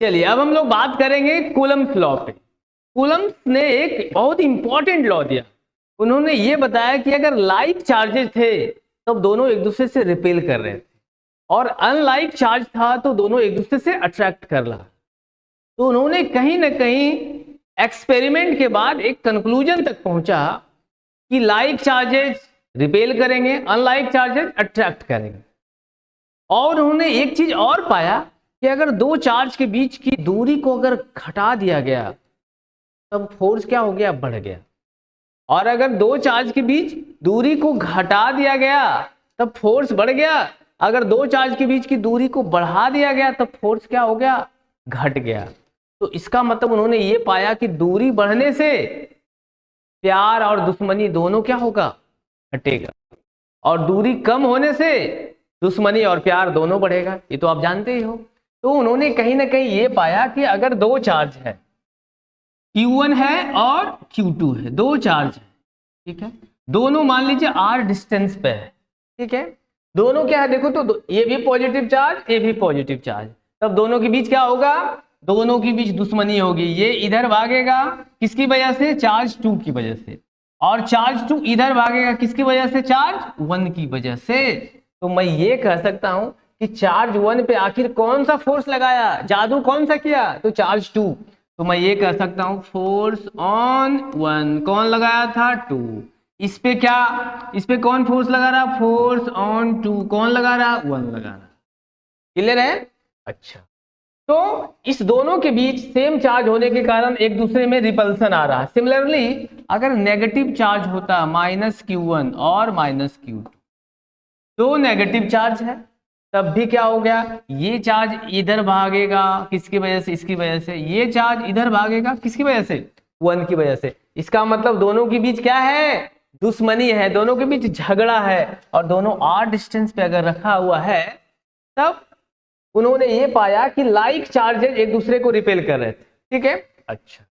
चलिए अब हम लोग बात करेंगे कूलम्स लॉ पे। कूलम्स ने एक बहुत इंपॉर्टेंट लॉ दिया। उन्होंने ये बताया कि अगर लाइक चार्जेस थे तब दोनों एक दूसरे से रिपेल कर रहे थे, और अनलाइक चार्ज था तो दोनों एक दूसरे से अट्रैक्ट कर रहा। तो उन्होंने कहीं ना कहीं एक्सपेरिमेंट के बाद एक कंक्लूजन तक पहुंचा कि लाइक चार्जेस रिपेल करेंगे, अनलाइक चार्जेस अट्रैक्ट करेंगे। और उन्होंने एक चीज और पाया कि अगर दो चार्ज के बीच की दूरी को अगर घटा दिया गया तब फोर्स क्या हो गया, बढ़ गया। और अगर दो चार्ज के बीच दूरी को घटा दिया गया तब फोर्स बढ़ गया। अगर दो चार्ज के बीच की दूरी को बढ़ा दिया गया तब फोर्स क्या हो गया, घट गया। तो इसका मतलब उन्होंने ये पाया कि दूरी बढ़ने से प्यार और दुश्मनी दोनों क्या होगा, घटेगा, और दूरी कम होने से दुश्मनी और प्यार दोनों बढ़ेगा। ये तो आप जानते ही हो। तो उन्होंने कहीं ना कहीं ये पाया कि अगर दो चार्ज है, Q1 है और Q2 है, दो चार्ज है, ठीक है, दोनों मान लीजिए r डिस्टेंस पे है, ठीक है, दोनों क्या है देखो, तो ये भी पॉजिटिव चार्ज, ये भी पॉजिटिव चार्ज, तब दोनों के बीच क्या होगा, दोनों के बीच दुश्मनी होगी। ये इधर भागेगा किसकी वजह से, चार्ज 2 की वजह से, और चार्ज 2 इधर भागेगा किसकी वजह से, चार्ज 1 की वजह से। तो मैं ये कह सकता हूं कि चार्ज 1 पे आखिर कौन सा फोर्स लगाया, जादू कौन सा किया, तो चार्ज 2। तो मैं ये कह सकता हूं फोर्स ऑन 1 कौन लगाया था, 2। इस पे क्या, इस पे कौन फोर्स लगा रहा, फोर्स ऑन 2 कौन लगा रहा, 1 लगा रहा। क्लियर है। अच्छा, तो इस दोनों के बीच सेम चार्ज होने के कारण एक दूसरे में रिपल्सन आ रहा है। सिमिलरली अगर नेगेटिव चार्ज होता -Q1 और -Q2, दो नेगेटिव चार्ज है, तब भी क्या हो गया, ये चार्ज इधर भागेगा किसकी वजह से, इसकी वजह से, ये चार्ज इधर भागेगा किसकी वजह से, 1 की वजह से। इसका मतलब दोनों के बीच क्या है, दुश्मनी है, दोनों के बीच झगड़ा है, और दोनों r डिस्टेंस पे अगर रखा हुआ है तब उन्होंने ये पाया कि लाइक चार्जेस एक दूसरे को रिपेल कर रहे थे, ठीक है। अच्छा,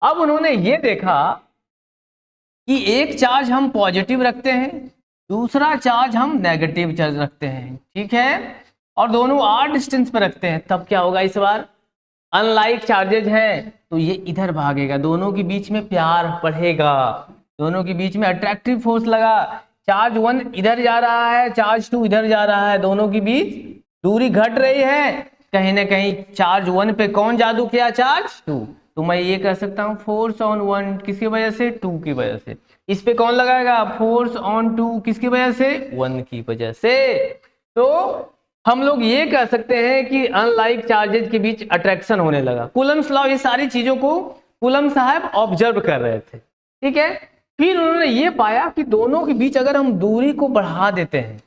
अब उन्होंने ये देखा कि एक चार्ज हम पॉजिटिव रखते हैं, दूसरा चार्ज हम नेगेटिव चार्ज रखते हैं, ठीक है, और दोनों r डिस्टेंस पर रखते हैं, तब क्या होगा, इस बार अनलाइक चार्जेज हैं तो ये इधर भागेगा, दोनों के बीच में प्यार बढ़ेगा, दोनों के बीच में अट्रैक्टिव फोर्स लगा। चार्ज 1 इधर जा रहा है, चार्ज 2 इधर जा रहा है, दोनों के बीच दूरी घट रही है। कहीं ना कहीं चार्ज 1 पे कौन जादू किया, चार्ज 2। तो मैं ये कह सकता हूं फोर्स ऑन 1 किसकी वजह से, 2 की वजह से। इस पे कौन लगाएगा, फोर्स ऑन 2 किसकी वजह से, 1 की वजह से। तो हम लोग ये कह सकते हैं कि अनलाइक चार्जेज के बीच अट्रैक्शन होने लगा। कूलम्स लॉ ये सारी चीजों को कूलम साहब ऑब्जर्व कर रहे थे, ठीक है। फिर उन्होंने ये पाया कि दोनों के बीच अगर हम दूरी को बढ़ा देते हैं,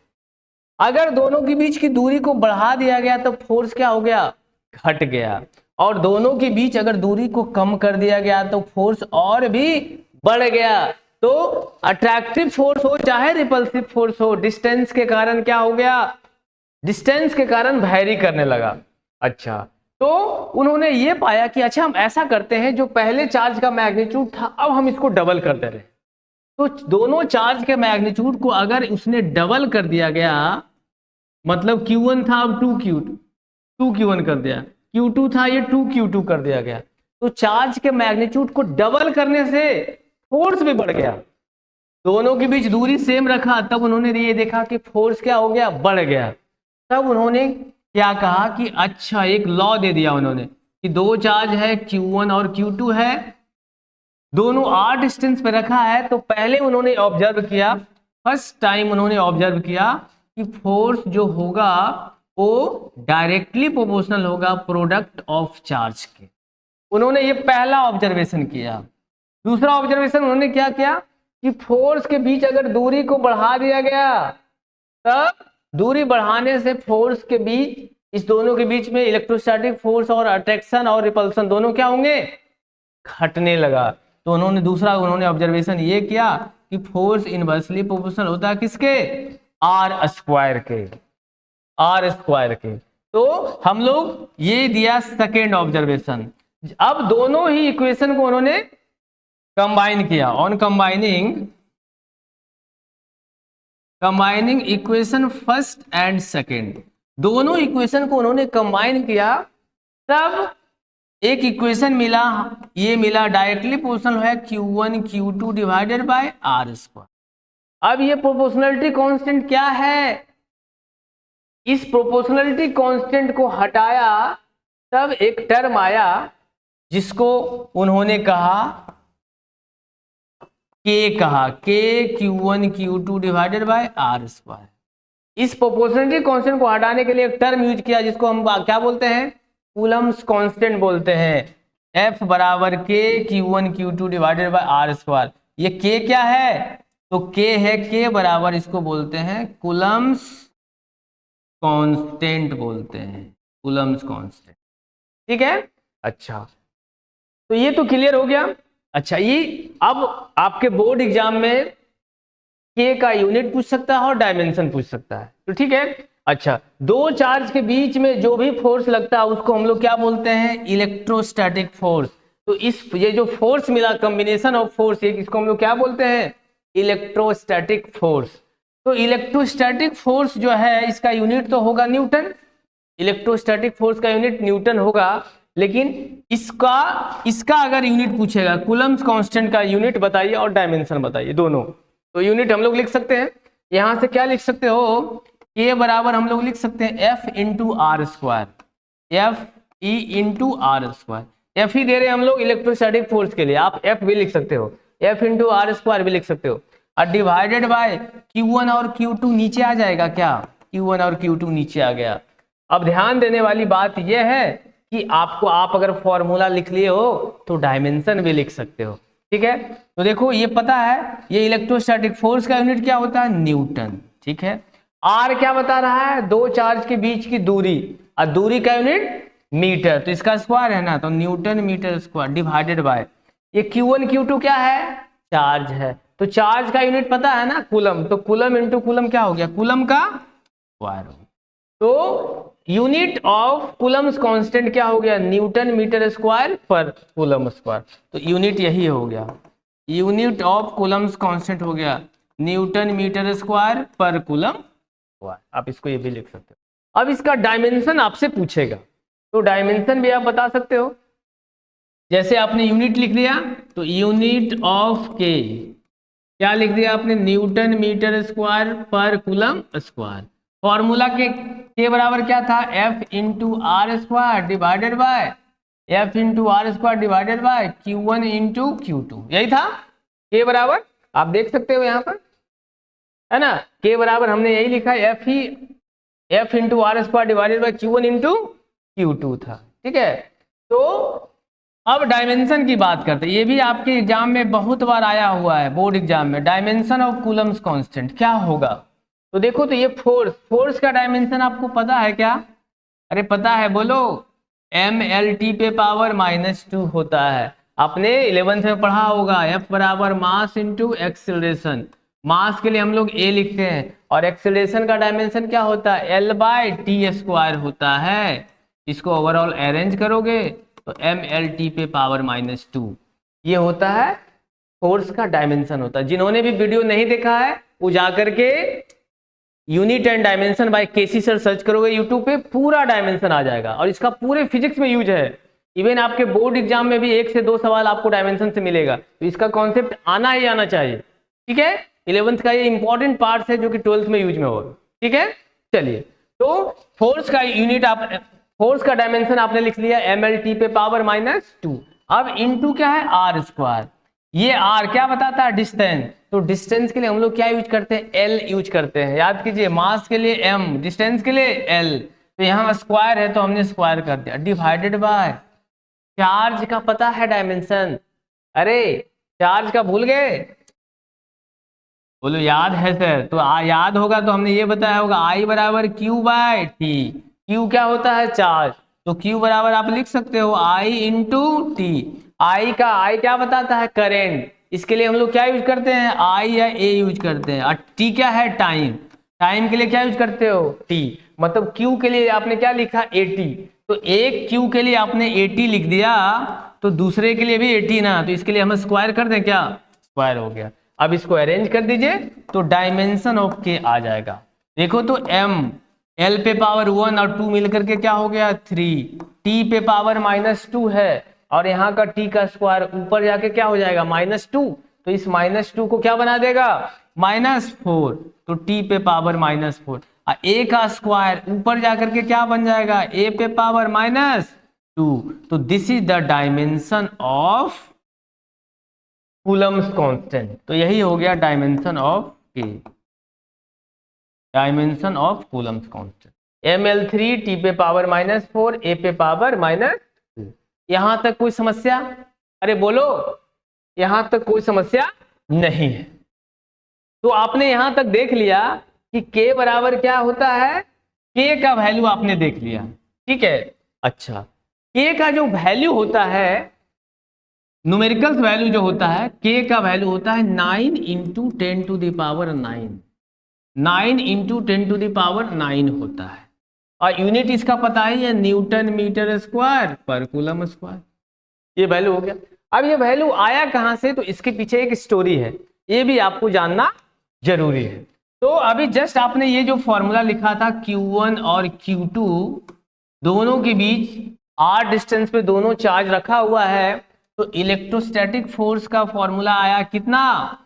अगर दोनों के बीच की दूरी को बढ़ा दिया गया तो फोर्स क्या हो गया, घट गया, और दोनों के बीच अगर दूरी को कम कर दिया गया तो फोर्स और भी बढ़ गया। तो अट्रैक्टिव फोर्स हो चाहे रिपल्सिव फोर्स हो, डिस्टेंस के कारण क्या हो गया, डिस्टेंस के कारण वैरी करने लगा। अच्छा, तो उन्होंने ये पाया कि अच्छा हम ऐसा करते हैं, जो पहले चार्ज का मैग्नीट्यूड था अब हम इसको डबल कर दे रहे हैं। तो दोनों चार्ज के मैग्नीट्यूड को अगर उसने डबल कर दिया गया, मतलब Q1 था अब 2Q1 कर दिया, Q2 था ये 2Q2 कर दिया गया, तो चार्ज के मैग्नीट्यूड को डबल करने से फोर्स भी बढ़ गया। दोनों के बीच दूरी सेम रखा, तब उन्होंने ये देखा कि फोर्स क्या हो गया, बढ़ गया। तब उन्होंने क्या कहा कि अच्छा एक लॉ दे दिया उन्होंने कि दो चार्ज है Q1 और Q2 है, दोनों r डिस्टेंस पे रखा है, तो पहले उन्होंने ऑब्जर्व किया, फर्स्ट टाइम उन्होंने ऑब्जर्व किया कि फोर्स जो होगा वो डायरेक्टली प्रोपोर्शनल होगा प्रोडक्ट ऑफ चार्ज के। उन्होंने ये पहला ऑब्जर्वेशन किया। दूसरा ऑब्जर्वेशन उन्होंने क्या किया कि फोर्स के बीच अगर दूरी को बढ़ा दिया गया, तब दूरी बढ़ाने से फोर्स के बीच, इस दोनों के बीच में इलेक्ट्रोस्टैटिक फोर्स और अट्रैक्शन और रिपल्सन दोनों क्या होंगे, घटने लगा। तो उन्होंने दूसरा ऑब्जर्वेशन ये किया कि फोर्स इनवर्सली प्रोपोर्शनल होता है किसके, आर स्क्वायर के, आर स्क्वायर के। तो हम लोग ये दिया सेकेंड ऑब्जर्वेशन। अब दोनों ही इक्वेशन को उन्होंने कंबाइन किया, on combining equation first and second, दोनों इक्वेशन को उन्होंने कंबाइन किया तब एक इक्वेशन मिला, ये मिला डायरेक्टली प्रोपोर्शनल है Q1 Q2 divided by R square. अब ये प्रोपोर्शनलिटी कांस्टेंट क्या है, इस प्रोपोर्शनलिटी कांस्टेंट को हटाया तब एक टर्म आया जिसको उन्होंने कहा K Q1 Q2 divided by R square. इस प्रोपोर्शनलिटी कांस्टेंट को हटाने के लिए एक टर्म यूज किया जिसको हम क्या बोलते हैं, कूलम्स कांस्टेंट बोलते हैं। F बराबर K Q1 Q2 divided by R square. ये K क्या है, तो K है K बराबर इसको बोलते हैं कूलम्स कांस्टेंट बोलते हैं, कूलम्स कांस्टेंट। ठीक है, अच्छा तो ये तो क्लियर हो गया। अच्छा ये अब आपके बोर्ड एग्जाम में K का यूनिट पूछ सकता है और डायमेंशन पूछ सकता है, तो ठीक है। अच्छा, दो चार्ज के बीच में जो भी फोर्स लगता है उसको हम लोग क्या बोलते हैं, इलेक्ट्रोस्टैटिक फोर्स। तो इस ये जो फोर्स मिला, कॉम्बिनेशन ऑफ फोर्स, इसको हम लोग क्या बोलते हैं, इलेक्ट्रोस्टैटिक फोर्स। तो इलेक्ट्रोस्टैटिक फोर्स जो है इसका यूनिट तो होगा न्यूटन, इलेक्ट्रोस्टैटिक फोर्स का यूनिट न्यूटन होगा, लेकिन इसका अगर यूनिट पूछेगा, कूलम्स कांस्टेंट का यूनिट बताइए और डायमेंशन बताइए दोनों, तो यूनिट हम लोग लिख सकते हैं, यहां से क्या लिख सकते हो, K बराबर हम लोग लिख सकते हैं F into R square, F E into R square. F ही दे रहे हैं हम लोग इलेक्ट्रोस्टैटिक फोर्स के लिए, आप F भी लिख सकते हो, F इंटू आर स्क्वायर भी लिख सकते हो, और डिवाइडेड बाय Q1 और Q2 नीचे आ जाएगा क्या, Q1 और Q2 नीचे आ गया। अब ध्यान देने वाली बात यह है कि आप अगर फॉर्मूला लिख लिए हो तो डायमेंशन भी लिख सकते हो, ठीक है। तो देखो ये पता है, ये इलेक्ट्रोस्टैटिक फोर्स का यूनिट क्या होता है, न्यूटन, ठीक है। आर क्या बता रहा है, दो चार्ज के बीच की दूरी, और दूरी का यूनिट मीटर, तो इसका स्क्वायर है ना, तो newton metre square divided by ये Q1 Q2 क्या है, चार्ज है, तो चार्ज का यूनिट पता है ना कूलम, तो कूलम इंटू कूलम क्या हो गया, कूलम का स्क्वायर हो गया। तो यूनिट ऑफ कूलम्स कांस्टेंट क्या हो गया, न्यूटन मीटर स्क्वायर पर कूलम स्क्वायर, तो यूनिट यही हो गया, यूनिट ऑफ कूलम्स कांस्टेंट हो गया न्यूटन मीटर स्क्वायर पर कूलम स्क्वायर। आप इसको ये भी लिख सकते हो। अब इसका डायमेंशन आपसे पूछेगा, तो डायमेंशन भी आप बता सकते हो, जैसे आपने यूनिट लिख दिया तो यूनिट ऑफ के क्या लिख दिया आपने, न्यूटन मीटर स्क्वायर पर कूलम स्क्वायर। फॉर्मूला के बराबर क्या था, F into R square divided by F into R square divided by Q1 into Q2, यही था के बराबर, आप देख सकते हो यहाँ पर है ना, के बराबर हमने यही लिखा है, F into R square divided by Q1 into Q2 था, ठीक है। तो अब डायमेंशन की बात करते हैं, ये भी आपके एग्जाम में बहुत बार आया हुआ है, बोर्ड एग्जाम में, डायमेंशन ऑफ कूलम्स कांस्टेंट क्या होगा। तो देखो, तो ये फोर्स का डायमेंशन आपको पता है क्या, अरे पता है, बोलो, mLT पे पावर -2 होता है, आपने 11th में पढ़ा होगा। F बराबर मास इंटू एक्सेलरेशन, मास के लिए हम लोग a लिखते हैं, और एक्सेलरेशन का डायमेंशन क्या होता है, L/T स्क्वायर होता है। इसको ओवरऑल अरेंज करोगे तो mLT पे पावर -2 ये होता है फोर्स का डायमेंशन होता है। जिन्होंने भी वीडियो नहीं देखा है वो जाकर के unit and dimension by KC sir search करोगे यूट्यूब पे, पूरा डायमेंशन आ जाएगा, और इसका पूरे फिजिक्स में यूज है। इवन आपके बोर्ड एग्जाम में भी 1 से 2 सवाल आपको डायमेंशन से मिलेगा, तो इसका कॉन्सेप्ट आना ही आना चाहिए, ठीक है। 11th का ये इंपॉर्टेंट पार्ट है जो कि 12th में यूज में हो, ठीक है। चलिए, तो फोर्स का यूनिट आप, फोर्स का डायमेंशन आपने लिख लिया mLT पे पावर -2, अब इनटू क्या है, आर स्क्वायर। ये आर क्या बताता है, डिस्टेंस, तो डिस्टेंस के लिए हम लोग क्या यूज करते हैं, एल यूज करते हैं, याद कीजिए, मास के लिए m, डिस्टेंस के लिए l, तो यहाँ स्क्वायर है तो हमने स्क्वायर कर दिया, डिवाइडेड बाय चार्ज का पता है डायमेंशन, अरे चार्ज का भूल गए, बोलो याद है सर, तो याद होगा तो हमने ये बताया होगा, I बराबर Q/T, Q क्या होता है, चार्ज, तो Q बराबर आप लिख सकते हो I इंटू टी, I क्या बताता है, करेंट, इसके लिए हम लोग क्या यूज करते हैं, I या A यूज करते हैं, और T क्या है, टाइम, टाइम के लिए क्या यूज करते हो, T, मतलब Q के लिए आपने क्या लिखा, 80, तो एक Q के लिए आपने 80 लिख दिया, तो दूसरे के लिए भी 80 ना, तो इसके लिए हम स्क्वायर कर दें, क्या स्क्वायर हो गया। अब इसको अरेंज कर दीजिए तो डायमेंशन ऑफ के आ जाएगा, देखो तो m L पे पावर 1 और 2 मिलकर के क्या हो गया 3, T पे पावर -2 है और यहाँ का T का स्क्वायर ऊपर जाके क्या हो जाएगा -2, तो इस -2 को क्या बना देगा -4, तो T पे पावर -4 और A का स्क्वायर ऊपर जाकर के क्या बन जाएगा A पे पावर -2, तो this is the dimension of Coulomb's constant. तो यही हो गया dimension of K, dimension of Coulomb's constant. ml3 T पे पावर -4 A पे पावर -2। यहां तक कोई समस्या? अरे बोलो, यहां तक कोई समस्या नहीं है। तो आपने यहां तक देख लिया कि K बराबर क्या होता है, K का वैल्यू आपने देख लिया, ठीक है। अच्छा, K का जो वैल्यू होता है, न्यूमेरिकल वैल्यू जो होता है, K का वैल्यू होता है 9 × 10⁹, 9 × 10⁹ होता है और यूनिट इसका पता ही है न्यूटन मीटर स्क्वायर पर कूलम स्क्वायर। ये वैल्यू हो गया। अब ये वैल्यू आया कहां से, तो इसके पीछे एक स्टोरी है, ये भी आपको जानना जरूरी है। तो अभी जस्ट आपने ये जो फॉर्मूला लिखा था Q1 और Q2 दोनों के बीच r डिस्टेंस पे दोनों चार्ज रखा हुआ है, तो इलेक्ट्रोस्टैटिक फोर्स का फॉर्मूला आया कितना,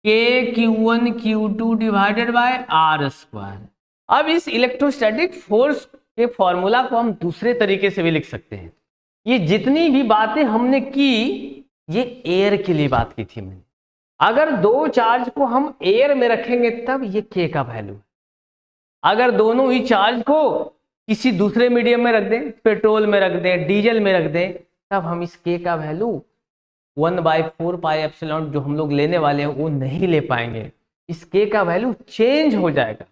Q1 Q2 divided by r square. अब इस इलेक्ट्रोस्टैटिक फोर्स के फॉर्मूला को हम दूसरे तरीके से भी लिख सकते हैं। ये जितनी भी बातें हमने की, ये एयर के लिए बात की थी मैंने। अगर दो चार्ज को हम एयर में रखेंगे तब ये K का वैल्यू है। अगर दोनों ही चार्ज को किसी दूसरे मीडियम में रख दें, पेट्रोल में रख दें, डीजल में रख दें, तब हम इस K का वैल्यू 1/4πε जो हम लोग लेने वाले हैं वो नहीं ले पाएंगे, इस K का वैल्यू चेंज हो जाएगा,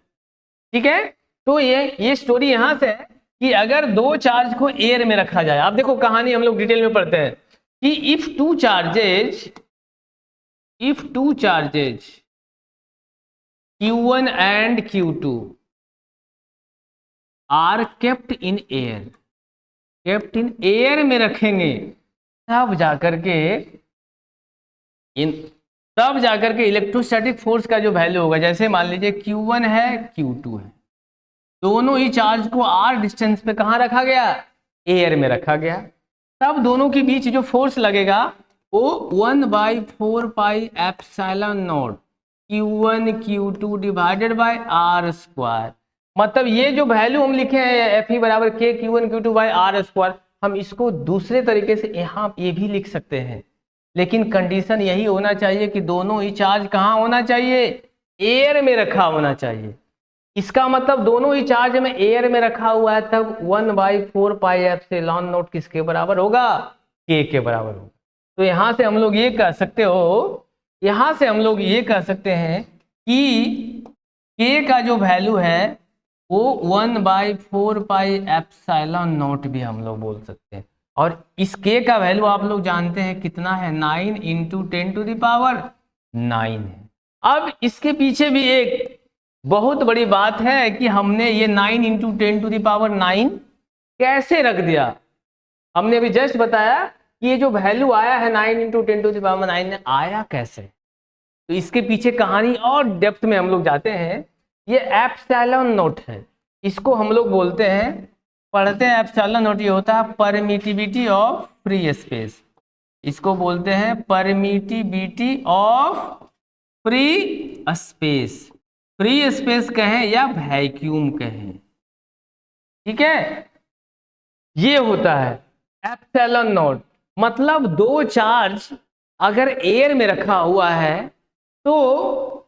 ठीक है। तो ये स्टोरी यहां से है कि अगर दो चार्ज को एयर में रखा जाए, आप देखो कहानी हम लोग डिटेल में पढ़ते हैं कि if two charges Q1 and Q2 are kept in air में रखेंगे, तब जाकर के इलेक्ट्रोस्टैटिक फोर्स का जो वैल्यू होगा, जैसे मान लीजिए Q1 है Q2 है, दोनों ही चार्ज को r डिस्टेंस पे कहां रखा गया, एयर में रखा गया, तब दोनों के बीच जो फोर्स लगेगा वो 1/4πε0 Q1 Q2 divided by r square. मतलब ये जो वैल्यू हम लिखे हैं Fe बराबर K Q1 Q2 by r square, हम इसको दूसरे तरीके से यहाँ ये भी लिख सकते हैं, लेकिन कंडीशन यही होना चाहिए कि दोनों ही चार्ज कहाँ होना चाहिए, एयर में रखा होना चाहिए। इसका मतलब दोनों ही चार्ज में एयर में रखा हुआ है, तब 1/4πε0 किसके बराबर होगा, K के बराबर होगा। तो यहां से हम लोग ये कह सकते हैं कि K का जो वैल्यू है वो 1/4πε0 भी हम लोग बोल सकते हैं, और इस K का वैल्यू आप लोग जानते हैं कितना है, 9 × 10⁹ है। अब इसके पीछे भी एक बहुत बड़ी बात है कि हमने ये 9 × 10⁹ कैसे रख दिया। हमने अभी जस्ट बताया कि ये जो वैल्यू आया है 9 × 10⁹ आया कैसे, तो इसके पीछे कहानी और डेप्थ में हम लोग जाते हैं। ये ε0 है, इसको हम लोग बोलते हैं, पढ़ते हैं ε0, ये होता है परमिटिविटी ऑफ फ्री स्पेस, इसको बोलते हैं permittivity of free space, free space कहें या वैक्यूम कहें, ठीक है। ये होता है ε0। मतलब दो चार्ज अगर एयर में रखा हुआ है तो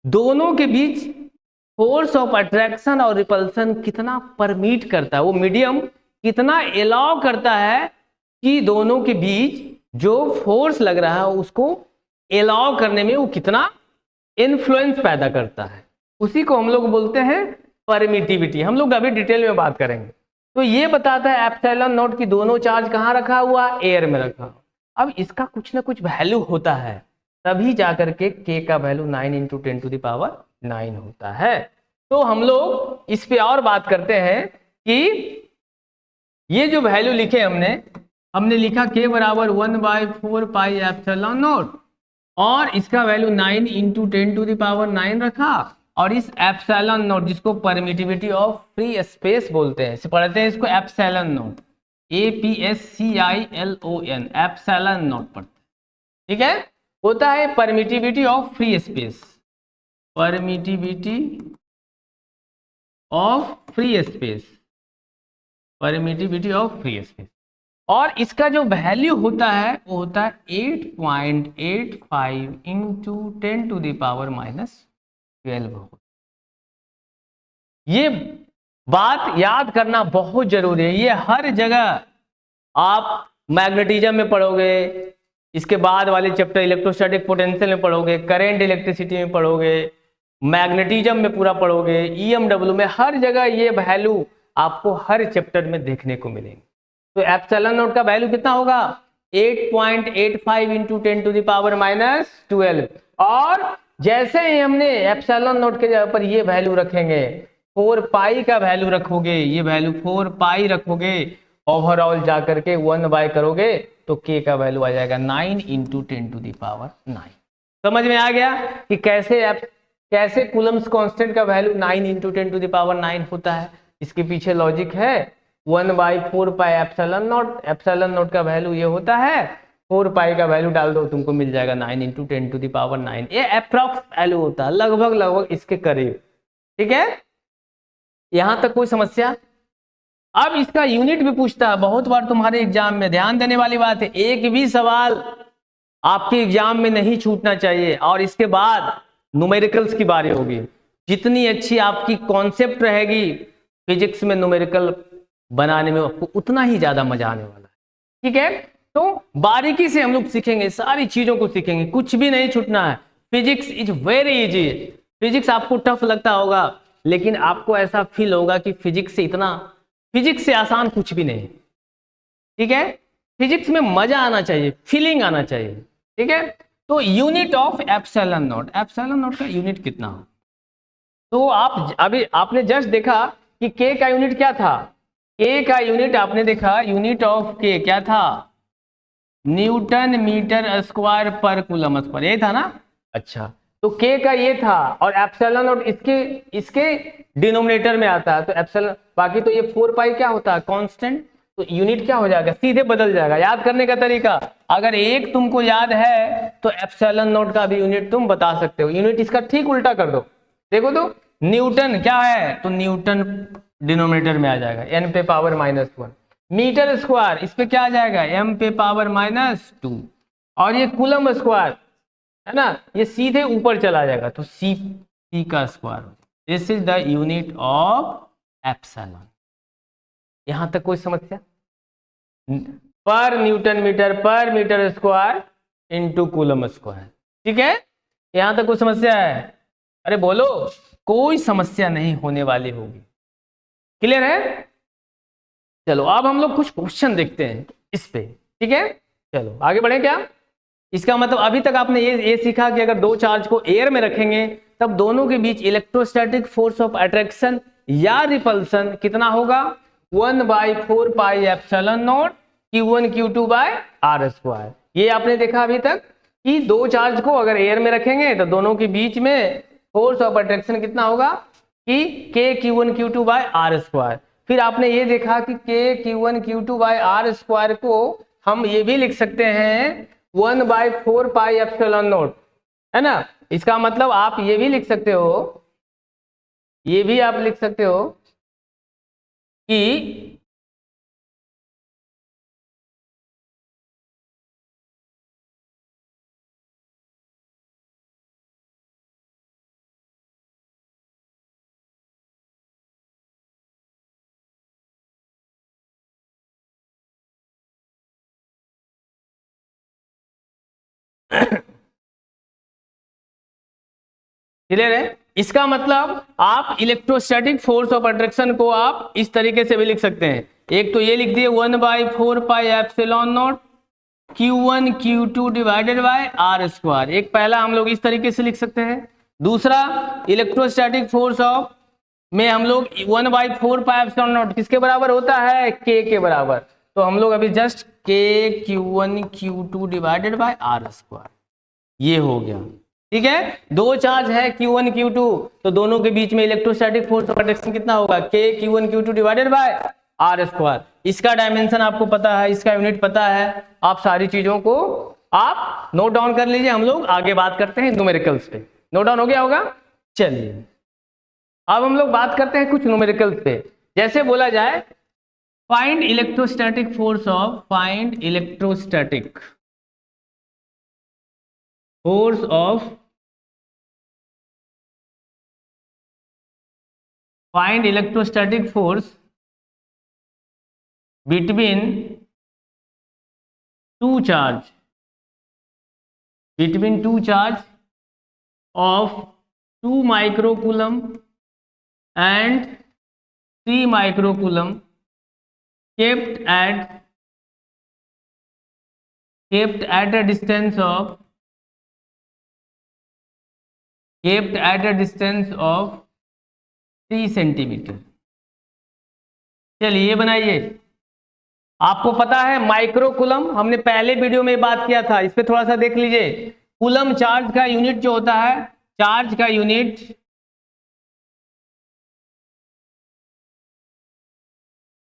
दोनों के बीच फोर्स ऑफ अट्रैक्शन और रिपल्सन कितना परमिट करता है, वो मीडियम कितना अलाउ करता है कि दोनों के बीच जो फोर्स लग रहा है उसको अलाउ करने में वो कितना इन्फ्लुएंस पैदा करता है, उसी को हम लोग बोलते हैं परमिटिविटी। हम लोग अभी डिटेल में बात करेंगे। तो ये बताता है ε0 कि दोनों चार्ज कहाँ रखा हुआ, एयर में रखा। अब इसका कुछ ना कुछ वैल्यू होता है, तभी जाकर के K का वैल्यू 9 × 10⁹ होता है। तो हम लोग इस पे और बात करते हैं कि ये जो वैल्यू लिखे हमने लिखा K बराबर 1/4πε0 और इसका वैल्यू 9 × 10⁹ रखा, और इस एप्सिलॉन नॉट जिसको परमिटिविटी ऑफ फ्री स्पेस बोलते हैं, पढ़ते हैं इसको epsilon not, APSCILON, epsilon not पढ़ते हैं, ठीक है। होता है permittivity of free space, permittivity of free space, permittivity of free space. और इसका जो वैल्यू होता है वो होता है 8.85 इंटू 10⁻⁻12। ये बात याद करना बहुत जरूरी है, ये हर जगह आप मैग्नेटिज्म में पढ़ोगे, इसके बाद वाले चैप्टर इलेक्ट्रोस्टैटिक पोटेंशियल में पढ़ोगे, करंट इलेक्ट्रिसिटी में पढ़ोगे, मैग्नेटिज्म में पूरा पढ़ोगे, EMW में, हर जगह ये वैल्यू आपको हर चैप्टर में देखने को मिलेंगे। तो एप्सिलॉन नॉट का वैल्यू कितना होगा 8.85 इंटू 10⁻⁻12। और जैसे ही हमने एप्सिलॉन नॉट के जगह पर ये वैल्यू रखेंगे, 4 पाई का वैल्यू रखोगे, ये वैल्यू 4 पाई रखोगे, ओवरऑल जाकर के 1 बाय करोगे तो के का वैल्यू आ जाएगा 9 इंटू 10⁹। समझ में आ गया कि कैसे कूलम्स कांस्टेंट का वैल्यू 9 इंटू 10⁹ होता है। इसके पीछे लॉजिक है 1/4 pi epsilon not, epsilon not का वैल्यू ये होता है, 4 पाई का वैल्यू डाल दो तुमको मिल जाएगा 9 इंटू 10⁹। ये अप्रॉक्स वैल्यू होता है, लगभग इसके करीब, ठीक है। यहां तक कोई समस्या? अब इसका यूनिट भी पूछता है बहुत बार तुम्हारे एग्जाम में, ध्यान देने वाली बात है, एक भी सवाल आपके एग्जाम में नहीं छूटना चाहिए। और इसके बाद न्यूमेरिकल्स की बारी होगी, जितनी अच्छी आपकी कॉन्सेप्ट रहेगी फिजिक्स में न्यूमेरिकल बनाने में आपको उतना ही ज्यादा मजा आने वाला है, ठीक है। तो बारीकी से हम लोग सीखेंगे, सारी चीजों को सीखेंगे, कुछ भी नहीं छूटना है। Physics is very easy. Physics आपको टफ लगता होगा, लेकिन आपको ऐसा फील होगा कि फिजिक्स से आसान कुछ भी नहीं, ठीक है। फिजिक्स में मजा आना चाहिए, फीलिंग आना चाहिए, ठीक है। तो unit of epsilon not, epsilon not का यूनिट कितना हो? तो आपने जस्ट देखा कि के का यूनिट क्या था, के का यूनिट आपने देखा, यूनिट ऑफ के क्या था, न्यूटन मीटर स्क्वायर पर कूलम स्क्वायर, ये था ना। अच्छा, तो के का ये था, और एप्सिलॉन नॉट इसके डिनोमिनेटर में आता है, तो एप्सिलॉन, बाकी तो ये 4 पाई क्या होता है कांस्टेंट, तो यूनिट क्या हो जाएगा, सीधे बदल जाएगा। याद करने का तरीका, अगर एक तुमको याद है तो एप्सिलॉन नॉट का भी यूनिट तुम बता सकते हो, यूनिट इसका ठीक उल्टा कर दो। देखो तो न्यूटन क्या है, तो न्यूटन डिनोमिनेटर में आ जाएगा, n पे पावर -1। मीटर स्क्वायर इस पे क्या आ जाएगा, m पे पावर -2। और ये कूलम स्क्वायर है ना, ये सीधे ऊपर चला जाएगा, तो c का square. This is the unit of epsilon. यहां तक कोई समस्या? पर न्यूटन मीटर पर metre square into coulomb square, ठीक है। यहां तक कोई समस्या है? अरे बोलो, कोई समस्या नहीं होने वाली होगी, क्लियर है। चलो अब हम लोग कुछ क्वेश्चन देखते हैं इस पे, ठीक है। चलो आगे बढ़े क्या? इसका मतलब अभी तक आपने ये सीखा कि अगर दो चार्ज को एयर में रखेंगे तब दोनों के बीच इलेक्ट्रोस्टैटिक फोर्स ऑफ अट्रैक्शन या रिपल्सन कितना होगा, 1/4 pi epsilon naught Q1 Q2 by R square. ये आपने देखा अभी तक कि दो चार्ज को अगर एयर में रखेंगे तो दोनों के बीच में फोर्स ऑफ अट्रैक्शन कितना होगा कि K Q1 Q2 by R square. फिर आपने ये देखा कि K Q1 Q2 by R square को हम ये भी लिख सकते हैं 1/4 पाई एप्सिलॉन नॉट, है ना। इसका मतलब आप ये भी लिख सकते हो, ये भी आप लिख सकते हो कि क्लियर है। इसका मतलब आप इलेक्ट्रोस्टैटिक फोर्स ऑफ अट्रैक्शन को आप इस तरीके से भी लिख सकते हैं, एक तो ये लिख दिए 1/4 pi epsilon naught Q1 Q2 divided by R square, एक पहला हम लोग इस तरीके से लिख सकते हैं। दूसरा इलेक्ट्रोस्टैटिक फोर्स ऑफ में हम लोग 1/4 पाई एप्सिलॉन नॉट किसके बराबर होता है, K के बराबर, तो हम लोग अभी just K Q1 Q2 divided by R square, ये हो गया, ठीक है, दो चार्ज है Q1 Q2, तो दोनों के बीच में इलेक्ट्रोस्टैटिक फोर्स ऑफ अट्रैक्शन कितना होगा, K Q1 Q2 divided by R square. इसका डायमेंशन आपको पता है, इसका यूनिट पता है, आप सारी चीजों को आप नोट डाउन कर लीजिए। हम लोग आगे बात करते हैं न्यूमेरिकल्स पे। नोट डाउन हो गया होगा? चलिए अब हम लोग बात करते हैं कुछ न्यूमेरिकल्स पे। जैसे बोला जाए find electrostatic force of, find electrostatic force of, find electrostatic force between two charge, between two charge of 2 microcoulomb and 3 microcoulomb kept at a distance of, kept at a distance of 3 centimetre. चलिए ये बनाइए। आपको पता है micro coulomb, हमने पहले video में बात किया था, इस पे थोड़ा सा देख लीजिए। कूलम चार्ज का यूनिट जो होता है, चार्ज का यूनिट,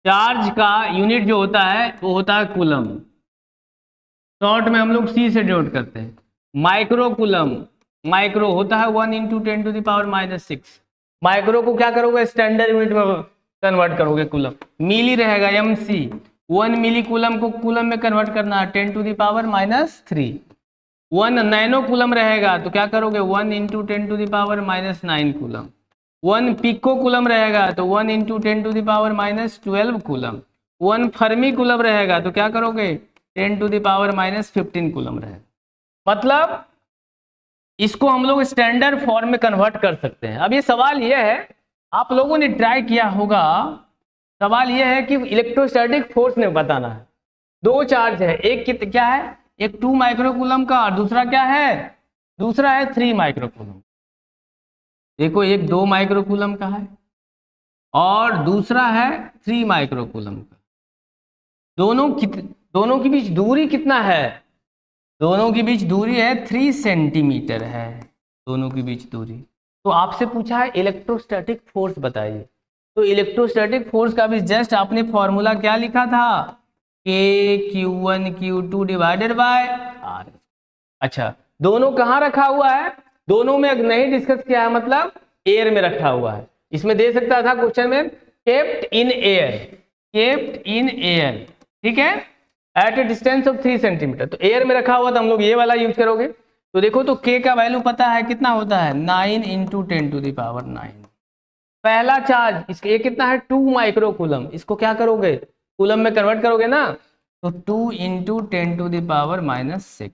चार्ज का यूनिट जो होता है वो होता है कूलम, शॉर्ट में हम लोग C से डिनोट करते हैं। माइक्रो कूलम, माइक्रो होता है 1 × 10⁻⁶। माइक्रो को क्या करोगे, स्टैंडर्ड यूनिट में कन्वर्ट करोगे, कूलम मिली रहेगा MC। 1 मिली कूलम को कूलम में कन्वर्ट करना है 10⁻³ 1 नैनो कूलम रहेगा तो क्या करोगे 1 × 10⁻⁹ कूलम। 1 पिको कूलम रहेगा तो 1 × 10⁻12 कूलम। 1 फर्मी कूलम रहेगा तो क्या करोगे 10⁻15 कूलम रहेगा। मतलब इसको हम लोग स्टैंडर्ड फॉर्म में कन्वर्ट कर सकते हैं। अब ये सवाल ये है, आप लोगों ने ट्राई किया होगा, सवाल ये है कि इलेक्ट्रोस्टैटिक फोर्स ने बताना है। दो चार्ज है, एक क्या है, एक 2 माइक्रोकूलम का और दूसरा क्या है, दूसरा है 3 माइक्रोकूलम। देखो एक 2 माइक्रोकूलम का है और दूसरा है 3 माइक्रोकूलम का। दोनों के बीच दूरी कितना है, दोनों के बीच दूरी है 3 सेंटीमीटर है, दोनों के बीच दूरी। तो आपसे पूछा है इलेक्ट्रोस्टैटिक फोर्स बताइए, तो इलेक्ट्रोस्टैटिक फोर्स का भी जस्ट आपने फॉर्मूला क्या लिखा था, K Q1 Q2 divided by R। अच्छा दोनों कहाँ रखा हुआ है, दोनों में नहीं डिस्कस किया है, मतलब एयर में रखा हुआ है। इसमें दे सकता था क्वेश्चन में kept in air, kept in air, ठीक है, at a distance of 3 centimetre. तो एयर में रखा हुआ तो हम लोग ये वाला यूज करोगे। तो देखो तो K का वैल्यू पता है कितना होता है 9 × 10⁹। पहला चार्ज इसके ये कितना है 2 माइक्रोकूलम, इसको क्या करोगे कूलम में कन्वर्ट करोगे ना, तो 2 × 10⁻⁶।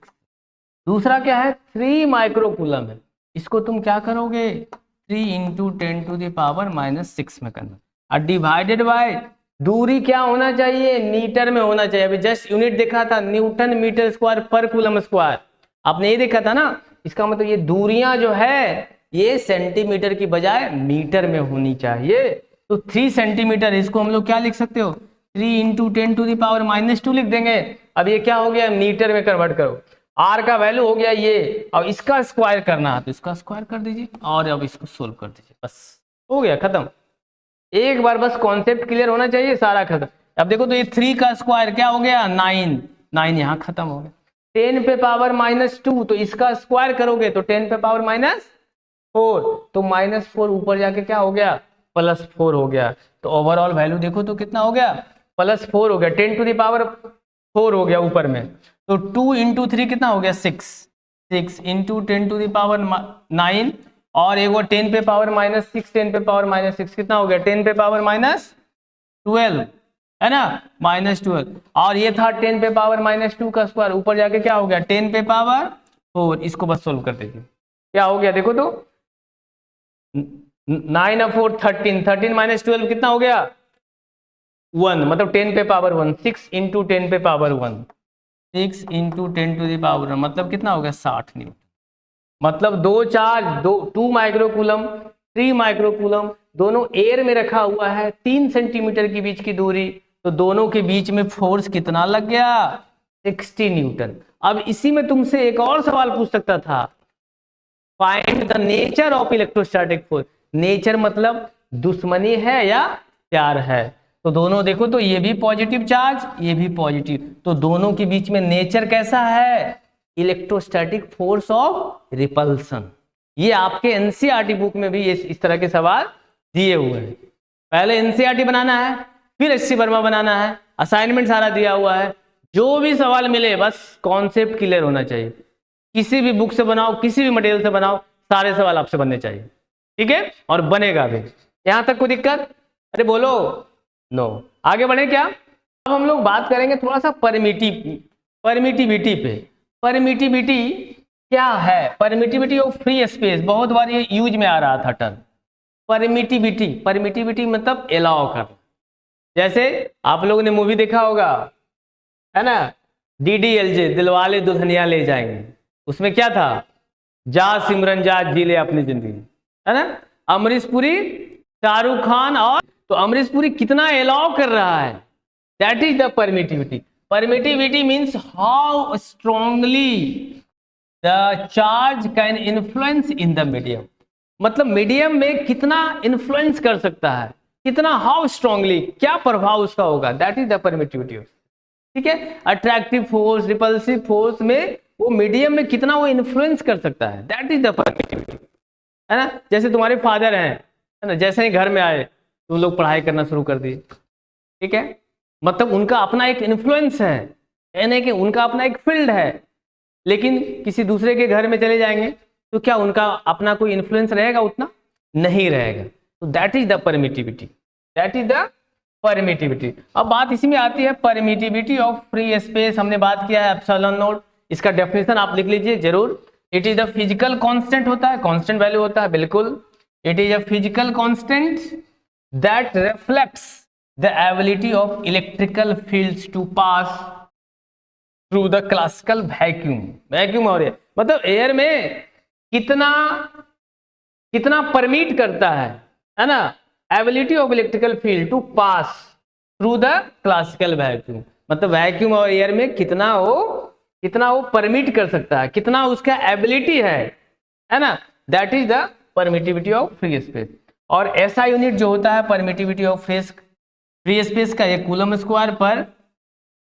दूसरा क्या है 3 माइक्रोकूलम है, इसको तुम क्या करोगे 3 × 10⁻�6 में करना, और डिवाइडेड बाय दूरी क्या होना चाहिए, मीटर में होना चाहिए। अभी जस्ट यूनिट देखा था न्यूटन मीटर स्क्वायर पर कूलम स्क्वायर, आपने ये देखा था ना। इसका मतलब ये दूरियां जो है ये सेंटीमीटर की बजाय मीटर में होनी चाहिए। तो 3 सेंटीमीटर, इसको हम लोग क्या लिख सकते हो 3 × 10⁻⁻2 लिख देंगे। अब ये क्या हो गया मीटर में कन्वर्ट करो, R का वैल्यू हो गया ये, अब इसका स्क्वायर करना है तो इसका स्क्वायर कर दीजिए और अब इसको सोल्व कर दीजिए, बस हो गया खत्म। एक बार बस कॉन्सेप्ट क्लियर होना चाहिए, सारा खत्म। अब देखो तो ये 3 का स्क्वायर क्या हो गया 9, 9 यहाँ खत्म हो गया। 10 पे पावर -2 तो इसका स्क्वायर करोगे तो 10 पे पावर -4, तो -4 ऊपर जाके क्या हो गया +4 हो गया। तो ओवरऑल वैल्यू देखो तो कितना हो गया +4 हो गया, 10⁻4 हो गया ऊपर में। तो 2 × 3 कितना हो गया 6, 6 × 10⁻9 और एक वो 10 पे पावर -6, 10 पे पावर -6 कितना हो गया 10 पे पावर -12 है ना, -12। और ये था 10 पे पावर -2 का स्क्वायर, ऊपर जाके क्या हो गया 10 पे पावर 4। इसको बस सोल्व कर दीजिए, क्या हो गया देखो तो 9 और 4 13, 13 - 12 कितना हो गया 1, मतलब 10 पे पावर 1, 6 × 10 पे पावर 1, 6 × 10⁻⁻1 मतलब कितना हो गया 60 न्यूटन। मतलब दो चार्ज 2 माइक्रोकूलम 3 माइक्रोकूलम दोनों एयर में रखा हुआ है, 3 सेंटीमीटर के बीच की दूरी, तो दोनों के बीच में फोर्स कितना लग गया 60 न्यूटन। अब इसी में तुमसे एक और सवाल पूछ सकता था, find the nature of electrostatic force. Nature मतलब दुश्मनी है या प्यार है। तो दोनों देखो, तो ये भी पॉजिटिव चार्ज, ये भी पॉजिटिव, तो दोनों के बीच में नेचर कैसा है? Electrostatic force of repulsion. ये आपके एनसीईआरटी बुक में भी इस तरह के सवाल दिए हुए हैं। पहले एनसीईआरटी बनाना है, फिर एससी वर्मा बनाना है, असाइनमेंट सारा दिया हुआ है। जो भी सवाल मिले बस कॉन्सेप्ट क्लियर होना चाहिए। किसी भी बुक से बनाओ, किसी भी मटेरियल से बनाओ, सारे सवाल आपसे बनने चाहिए, ठीक है, और बनेगा भी। यहां तक कोई दिक्कत? अरे बोलो नो। आगे बढ़े क्या? अब हम लोग बात करेंगे थोड़ा सा परमिटिविटी पे। परमिटिविटी क्या है? परमिटिविटी ऑफ फ्री स्पेस, बहुत बार ये यूज में आ रहा था टर्म। परमिटिविटी मतलब अलाउ करना। जैसे आप लोगों ने मूवी देखा होगा, है ना, DDLJ, दिलवाले दुल्हनिया ले जाएंगे। उसमें क्या था? जा सिमरन जा जी ले अपनी जिंदगी, है ना। अमरीश पुरी, शाहरुख खान, और तो अमरीश पुरी कितना अलाउ कर रहा है, that is the permittivity. Permittivity means how strongly the charge can influence in the medium. मतलब मीडियम में कितना इन्फ्लुएंस कर सकता है, कितना, हाउ स्ट्रांगली, क्या प्रभाव उसका होगा, दैट इज द परमिटिविटी। ठीक है, अट्रैक्टिव फोर्स, रिपल्सिव फोर्स में वो मीडियम में कितना वो इन्फ्लुएंस कर सकता है, दैट इज द परमिटिविटी, है ना। जैसे तुम्हारे फादर हैं, है ना, जैसे ही घर में आए तुम लोग पढ़ाई करना शुरू कर दिए, ठीक है, मतलब उनका अपना एक इन्फ्लुएंस है, यानी कि उनका अपना एक फील्ड है। लेकिन किसी दूसरे के घर में चले जाएंगे तो क्या उनका अपना कोई इन्फ्लुएंस रहेगा? उतना नहीं रहेगा। तो that is the permittivity, that is the permittivity. अब बात इसी में आती है परमिटिविटी ऑफ फ्री स्पेस। हमने बात किया है एप्सिलॉन नॉट, इसका डेफिनेशन आप लिख लीजिए जरूर। It is a physical constant, होता है कांस्टेंट वैल्यू होता है, बिल्कुल। It is a physical constant that reflects the ability of electrical fields to pass through the classical vacuum और मतलब एयर में कितना कितना परमिट करता है ना, ability of electrical field to pass through the classical vacuum. मतलब वैक्यूम और एयर में कितना वो परमिट कर सकता है, कितना उसका एबिलिटी है ना, that is the permittivity of free space. और ऐसा यूनिट जो होता है परमिटिविटी ऑफ फ्री स्पेस का, ये कूलम स्क्वायर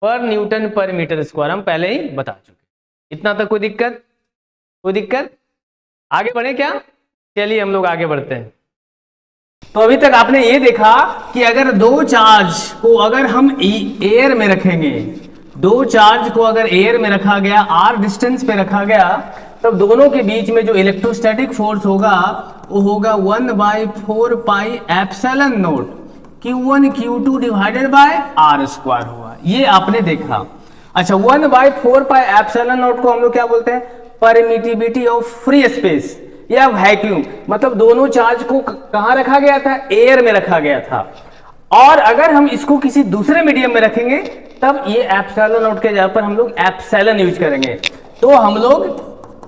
पर न्यूटन पर मीटर स्क्वायर, हम पहले ही बता चुके। इतना तक कोई दिक्कत? आगे बढ़े क्या? चलिए हम लोग आगे बढ़ते हैं। तो अभी तक आपने ये देखा कि अगर दो चार्ज को अगर हम एयर में रखेंगे, दो चार्ज को अगर एयर में रखा गया, r डिस्टेंस पे रखा गया, तब दोनों के बीच में जो इलेक्ट्रोस्टैटिक फोर्स होगा वो होगा 1/4 pi epsilon naught Q1 Q2 divided by r square हुआ। ये आपने देखा। अच्छा, 1/4 पाई एप्सिलॉन नॉट को हम लोग क्या बोलते हैं? परमिटिविटी ऑफ फ्री स्पेस या वैक्यूम। मतलब दोनों चार्ज को कहां रखा गया था? एयर में रखा गया था। और अगर हम इसको किसी दूसरे मीडियम में रखेंगे तब ये एप्सिलॉन नॉट के जगह पर हम लोग एप्सिलॉन यूज करेंगे। तो हम लोग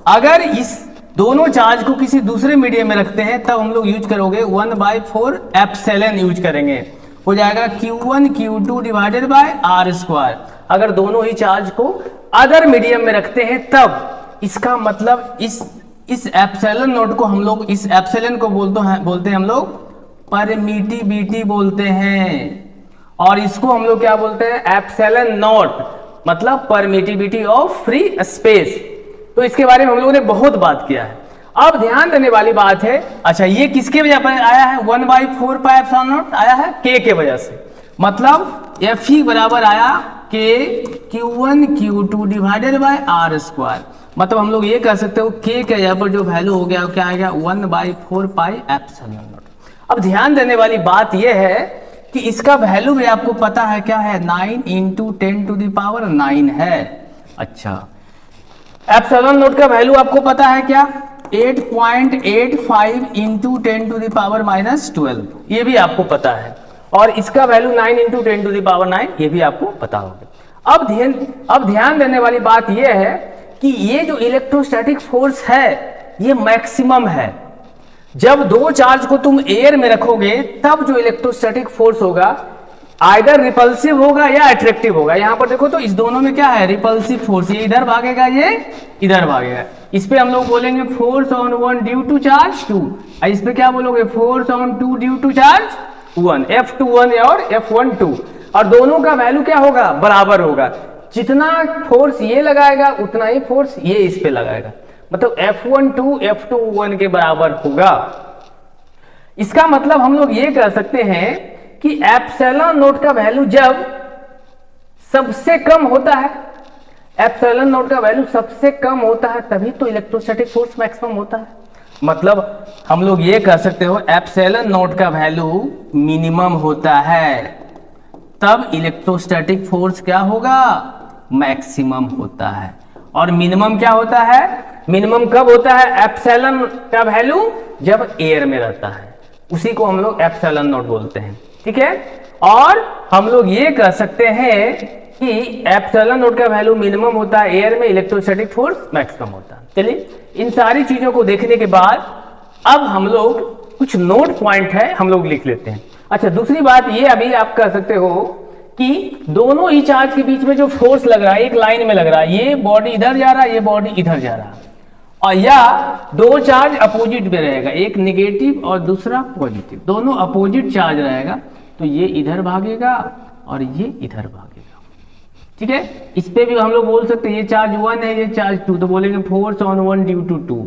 अगर इस दोनों चार्ज को किसी दूसरे मीडियम में रखते हैं तब हम लोग यूज करोगे 1/4 एप्सिलॉन यूज करेंगे, हो जाएगा Q1 Q2 divided by r square. अगर दोनों ही चार्ज को अदर मीडियम में रखते हैं तब इसका मतलब इस एप्सिलॉन नॉट को हम लोग, इस एप्सिलॉन को बोलते हैं हम लोग परमिटिविटी बोलते हैं, और इसको हम लोग क्या बोलते हैं? एप्सिलॉन नॉट, मतलब परमिटिविटी ऑफ फ्री स्पेस। तो इसके बारे में हम लोगों ने बहुत बात किया है। अब ध्यान देने वाली बात है, अच्छा ये किसके वजह पर आया है? 1/4 पाई एप्सिलॉन नॉट आया है k के वजह से। मतलब Fe बराबर आया k Q1 Q2 divided by r square. मतलब हम लोग ये कह सकते हो k के जगह पर जो वैल्यू हो गया क्या आ गया? 1/4 पाई एप्सिलॉन नॉट। अब ध्यान देने वाली बात यह है कि इसका वैल्यू भी आपको पता है क्या है? 9 × 10⁹ है। अच्छा, एप्सिलॉन नॉट का वैल्यू आपको पता है क्या? 8.85 × 10⁻⁻12, ये भी आपको पता है। और इसका वैल्यू 9 × 10⁹, ये भी आपको पता होगा। अब ध्यान देने वाली बात यह है कि ये जो इलेक्ट्रोस्टैटिक फोर्स है ये मैक्सिमम है। जब दो चार्ज को तुम एयर में रखोगे तब जो इलेक्ट्रोस्टैटिक फोर्स होगा आइदर रिपल्सिव होगा या अट्रैक्टिव होगा। यहाँ पर देखो तो इस दोनों में क्या है, रिपल्सिव फोर्स, ये इधर भागेगा, ये इधर भागेगा। इस पे हम लोग बोलेंगे force on one due to charge 2, और इस पे क्या बोलोगे, force on 2 due to charge 1, F21 और F12, और दोनों का वैल्यू क्या होगा, बराबर होगा। जितना फोर्स ये लगाएगा उतना ही फोर्स ये इस पे लगाएगा, मतलब F12 F21 के बराबर होगा। इसका मतलब हम लोग ये कह सकते हैं कि एप्सिलॉन नोट का वैल्यू जब सबसे कम होता है, एप्सिलॉन नोट का वैल्यू सबसे कम होता है, तभी तो इलेक्ट्रोस्टैटिक फोर्स मैक्सिमम होता है। मतलब हम लोग ये कह सकते हो एप्सिलॉन नोट का वैल्यू मिनिमम होता है, तब इलेक्ट्रोस्टैटिक फोर्स क्या होगा, मैक्सिमम होता है। और मिनिमम क्या होता है, मिनिमम कब होता है, एप्सिलॉन का वैल्यू जब एयर में रहता है, उसी को हम लोग एप्सिलॉन नोट बोलते हैं, ठीक है। और हम लोग ये कह सकते हैं कि एप्सिलॉन नोट का वैल्यू मिनिमम होता है एयर में, इलेक्ट्रोस्टैटिक फोर्स मैक्सिमम होता है। चलिए इन सारी चीजों को देखने के बाद अब हम लोग कुछ नोट पॉइंट है हम लोग लिख लेते हैं। अच्छा, दूसरी बात ये अभी आप कह सकते हो कि दोनों ही चार्ज के बीच में जो फोर्स लग रहा है, एक लाइन में लग रहा है, ये बॉडी इधर जा रहा है, ये बॉडी इधर जा रहा है, और या दो चार्ज अपोजिट में रहेगा, एक नेगेटिव और दूसरा पॉजिटिव, दोनों अपोजिट चार्ज रहेगा, तो ये इधर भागेगा और ये इधर भागेगा, ठीक है। इस पे भी हम लोग बोल सकते हैं ये चार्ज 1 है, ये चार्ज 2, तो बोलेंगे फोर्स ऑन 1 ड्यू टू 2,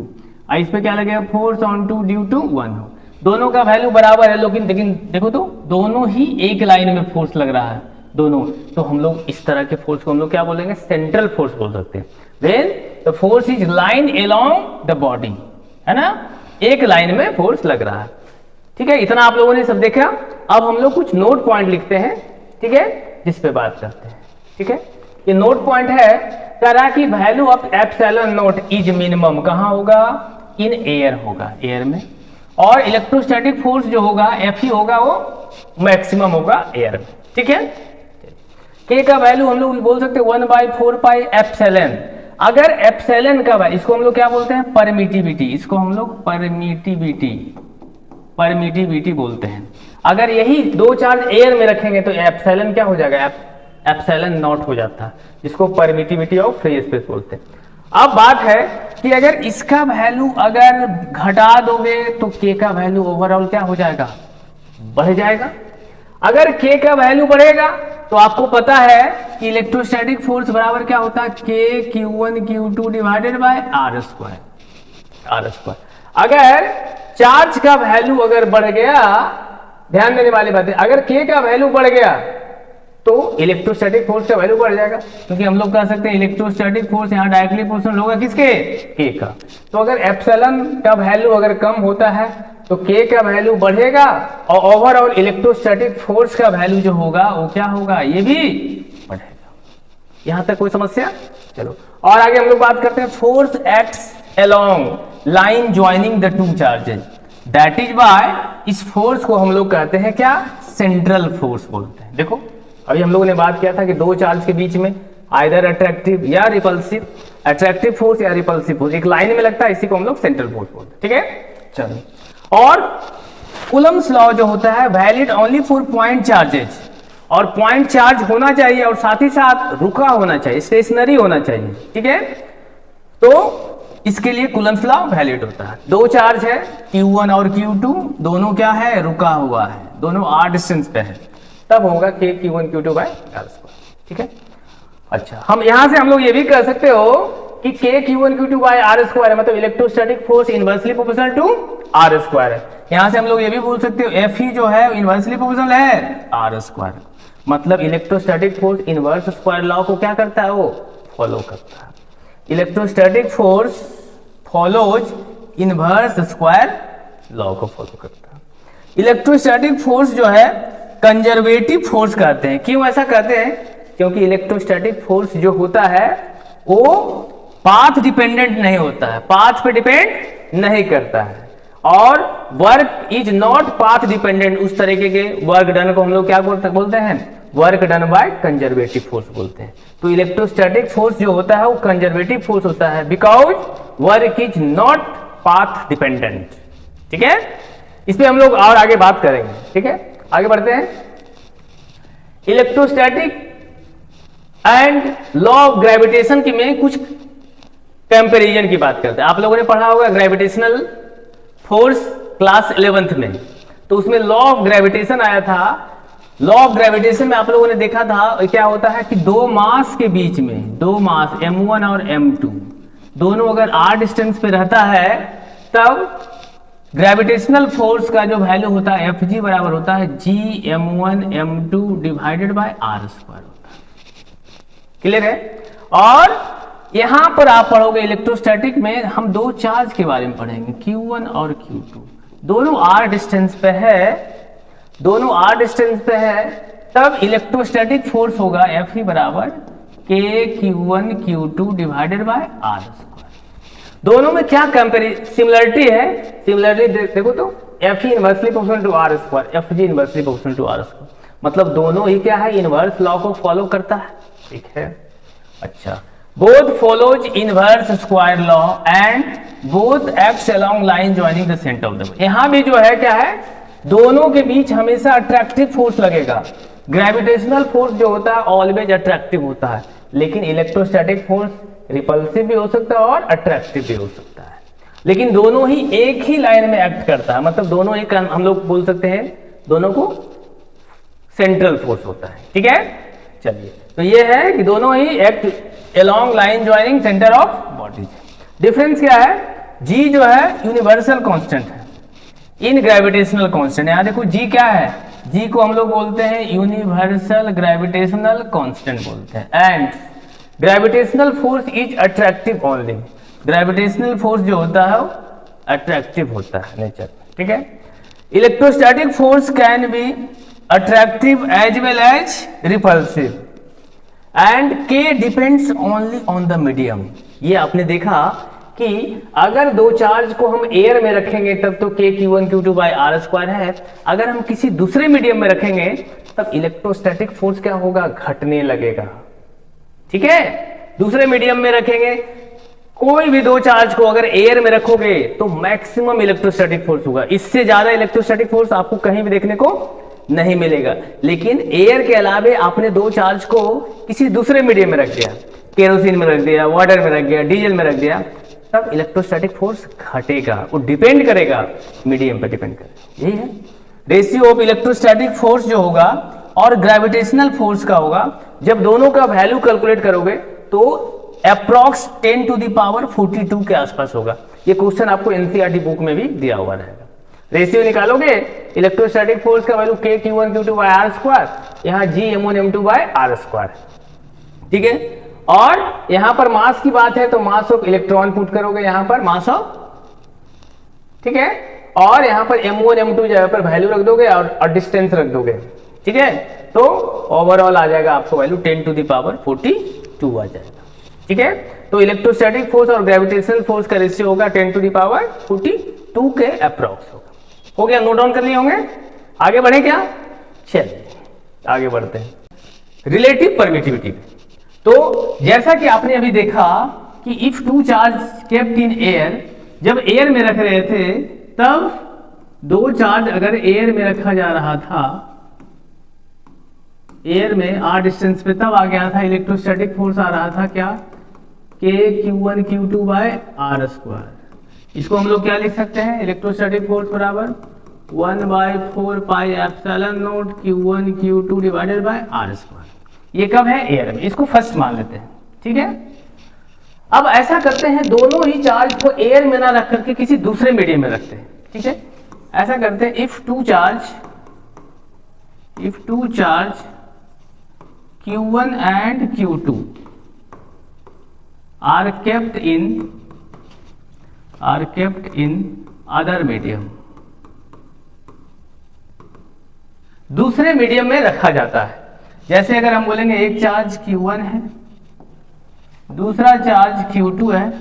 और इस पे क्या लगेगा, फोर्स ऑन 2 ड्यू टू 1 हो। दोनों का वैल्यू बराबर है, लेकिन देखो तो दोनों ही एक लाइन में फोर्स लग रहा है दोनों, तो हम लोग इस तरह के फोर्स को हम लोग क्या बोलेंगे, सेंट्रल फोर्स बोल सकते हैं। When the force is line along the body, है ना, एक लाइन में फोर्स लग रहा है, ठीक है। इतना आप लोगों ने सब देखा। अब हम लोग कुछ नोट पॉइंट लिखते हैं, ठीक है, जिस पे बात करते हैं, ठीक है। ये नोट पॉइंट है, कह रहा कि value of epsilon note is minimum कहाँ होगा, इन एयर होगा, एयर में, और इलेक्ट्रोस्टैटिक फोर्स जो होगा F होगा वो मैक्सिमम होगा एयर में, ठीक है। K का वैल्यू हम लोग बोल सकते हैं 1/4 पाई एप्सिलॉन। अगर एप्सिलॉन का वैल्यू, इसको हम लोग क्या बोलते हैं, परमिटिविटी, इसको हम लोग परमिटिविटी बोलते हैं। अगर यही दो चार्ज एयर में रखेंगे तो एप्सिलॉन क्या हो जाएगा, एप्सिलॉन नॉट हो जाता है, जिसको परमिटिविटी ऑफ फ्री स्पेस बोलते हैं। अब बात है कि अगर इसका वैल्यू अगर घटा दोगे तो K का वैल्यू ओवरऑल क्या हो जाएगा, बढ़ जाएगा। अगर K का वैल्यू बढ़ेगा तो आपको पता है कि इलेक्ट्रोस्टैटिक फोर्स बराबर क्या होता है, K Q1 Q2 divided by R square. अगर चार्ज का वैल्यू अगर बढ़ गया, ध्यान देने वाली बात है, अगर K का वैल्यू बढ़ गया तो इलेक्ट्रोस्टैटिक फोर्स का वैल्यू बढ़ जाएगा, क्योंकि हम लोग कह सकते हैं इलेक्ट्रोस्टैटिक फोर्स यहाँ डायरेक्टली प्रोपोर्शनल होगा किसके, K का। तो अगर एप्सिलॉन का वैल्यू अगर कम होता है तो K का वैल्यू बढ़ेगा, और ओवरऑल इलेक्ट्रोस्टैटिक फोर्स का वैल्यू जो होगा वो क्या होगा, ये भी बढ़ेगा। यहां तक कोई समस्या? चलो और आगे हम लोग बात करते हैं, force acts along line joining the two charges, that is by, इस फोर्स को हम लोग कहते हैं क्या, सेंट्रल फोर्स बोलते हैं। देखो अभी हम लोगों ने बात किया था कि दो चार्ज के बीच में आइदर अट्रैक्टिव या रिपल्सिव, अट्रैक्टिव फोर्स या रिपल्सिव फोर्स एक लाइन में लगता है, इसी को हम लोग सेंट्रल फोर्स बोलते हैं, ठीक है। चलो, और कूलम्स लॉ जो होता है valid only for point charges, और पॉइंट चार्ज होना चाहिए और साथ ही साथ रुका होना चाहिए, स्टेशनरी होना चाहिए, ठीक है। तो इसके लिए कूलम्स लॉ वैलिड होता है। दो चार्ज है Q1 और Q2, दोनों क्या है, रुका हुआ है, दोनों r डिस्टेंस पे है, तब होगा K Q1 Q2 by R square, ठीक है। अच्छा, हम यहां से हम लोग ये भी कह सकते हो कि K Q1 Q2 by R square है, मतलब electrostatic force inversely proportional to R square है। यहां से हम लोग ये भी बोल सकते हो F ही जो है इनवर्सली प्रोपोर्शनल है R स्क्वायर, मतलब electrostatic force inverse square law को क्या करता है, वो फॉलो करता है। Electrostatic force follows inverse square law को फॉलो करता है। इलेक्ट्रोस्टैटिक फोर्स जो है कंजर्वेटिव फोर्स कहते हैं। क्यों ऐसा कहते हैं, क्योंकि इलेक्ट्रोस्टैटिक फोर्स जो होता है वो पाथ डिपेंडेंट नहीं होता है, पाथ पे डिपेंड नहीं करता है, और work is not path dependent, उस तरीके के वर्क डन को हम लोग क्या बोलते हैं, work done by conservative force बोलते हैं। तो इलेक्ट्रोस्टैटिक फोर्स जो होता है वो कंजर्वेटिव फोर्स होता है, because work is not path dependent, ठीक है। इस पे हम लोग और आगे बात करेंगे, ठीक है। आगे बढ़ते हैं। Electrostatic and law of gravitation की में कुछ कंपैरिजन की बात करते हैं। आप लोगों ने पढ़ा होगा ग्रेविटेशनल फोर्स क्लास 11th में, तो उसमें लॉ ऑफ ग्रेविटेशन आया था। लॉ ऑफ ग्रेविटेशन में आप लोगों ने देखा था क्या होता है कि दो मास के बीच में, दो मास m1 और m2 दोनों अगर r डिस्टेंस पे रहता है तब ग्रेविटेशनल फोर्स का जो वैल्यू होता है Fg बराबर होता है Gm1m2 divided by r square होता है। क्लियर है? और यहां पर आप पढ़ोगे इलेक्ट्रोस्टैटिक में हम दो चार्ज के बारे में पढ़ेंगे, Q1 और Q2, दोनों r डिस्टेंस पे है, दोनों r डिस्टेंस पे है, तब इलेक्ट्रोस्टैटिक फोर्स होगा Fe बराबर K Q1 divided by r square. दोनों में क्या सिमिलरिटी है? सिमिलरिटी देखो तो Fe inversely proportional to r square, Fg inversely proportional to r square, मतलब दोनों ही क्या है, इनवर्स लॉ को फॉलो करता है। ठीक है, अच्छा, both follows inverse square law and both acts along line joining the center of the ball। यहां भी जो है क्या है, दोनों के बीच हमेशा अट्रैक्टिव फोर्स लगेगा। ग्रेविटेशनल फोर्स जो होता है ऑलवेज अट्रैक्टिव होता है, लेकिन इलेक्ट्रोस्टैटिक फोर्स रिपल्सिव भी हो सकता है और अट्रैक्टिव भी हो सकता है, लेकिन दोनों ही एक ही लाइन में एक्ट करता है, मतलब दोनों ही हम लोग बोल सकते हैं दोनों को सेंट्रल फोर्स होता है। ठीक है, चलिए, तो ये है कि दोनों ही act along line joining centre of bodies. Difference क्या है? जी जो है यूनिवर्सल कांस्टेंट है इन ग्रेविटेशनल कांस्टेंट। यहां देखो जी क्या है, जी को हम लोग बोलते हैं यूनिवर्सल ग्रेविटेशनल कांस्टेंट बोलते हैं। And gravitational force is attractive only, gravitational force जो होता है अट्रैक्टिव होता है नेचर। ठीक है, electrostatic force can be attractive as well as repulsive and K depends only on the medium. ये आपने देखा कि अगर दो चार्ज को हम एयर में रखेंगे तब तो K Q1 Q2 by r square है, अगर हम किसी दूसरे मीडियम में रखेंगे तब इलेक्ट्रोस्टैटिक फोर्स क्या होगा, घटने लगेगा। ठीक है, दूसरे मीडियम में रखेंगे, कोई भी दो चार्ज को अगर एयर में रखोगे तो मैक्सिमम इलेक्ट्रोस्टैटिक फोर्स होगा, इससे ज्यादा इलेक्ट्रोस्टैटिक फोर्स आपको कहीं भी देखने को नहीं मिलेगा। लेकिन एयर के अलावे आपने दो चार्ज को किसी दूसरे मीडियम में रख दिया, केरोसिन में रख दिया, वाटर में रख दिया, डीजल में रख दिया, तब इलेक्ट्रोस्टैटिक फोर्स घटेगा। वो डिपेंड करेगा, मीडियम पर डिपेंड करेगा। यही है रेशियो ऑफ इलेक्ट्रोस्टैटिक फोर्स जो होगा और ग्रेविटेशनल फोर्स का होगा। जब दोनों का वैल्यू कैलकुलेट करोगे तो अप्रॉक्स 10 टू द पावर 42 के आसपास होगा। ये क्वेश्चन आपको एनसीईआरटी बुक में भी दिया हुआ रहेगा। रेशियो निकालोगे इलेक्ट्रोस्टैटिक फोर्स का value K Q1 Q2 by r square, यहाँ G M1 M2 by r square. ठीक है, और यहां पर मास की बात है तो मास ऑफ इलेक्ट्रॉन पुट करोगे यहां पर मास ऑफ, ठीक है, और यहां पर M1 M2 जगह पर वैल्यू रख दोगे और डिस्टेंस रख दोगे। ठीक है, तो ओवरऑल आ जाएगा आपको वैल्यू 10 टू द पावर 42 आ जाएगा। ठीक है, तो इलेक्ट्रोस्टैटिक फोर्स और ग्रेविटेशनल फोर्स का रेशियो होगा 10 टू द पावर 42 के अप्रॉक्स होगा। हो गया, नोट डाउन कर लिए होंगे। आगे बढ़े क्या? चलिए आगे बढ़ते हैं रिलेटिव परमिटिविटी। तो जैसा कि आपने अभी देखा कि if to charge kept in air, जब एयर में रख रहे थे तब दो चार्ज अगर एयर में रखा जा रहा था, एयर में r डिस्टेंस पे, तब आ गया था इलेक्ट्रोस्टैटिक फोर्स आ रहा था क्या, K Q1 Q2 by r square. इसको हम लोग क्या लिख सकते हैं, इलेक्ट्रोस्टैटिक फोर्स बराबर 1/4 pi epsilon naught Q1 Q2 divided by r square. ये कब है, एयर में, इसको फर्स्ट मान लेते हैं। ठीक है, अब ऐसा करते हैं दोनों ही चार्ज को एयर में ना रख करके किसी दूसरे मीडियम में रखते हैं। ठीक है, ऐसा करते हैं if two charge Q1 and Q2 are kept in other medium, दूसरे मीडियम में रखा जाता है। जैसे अगर हम बोलेंगे एक चार्ज Q1 है, दूसरा चार्ज Q2 है,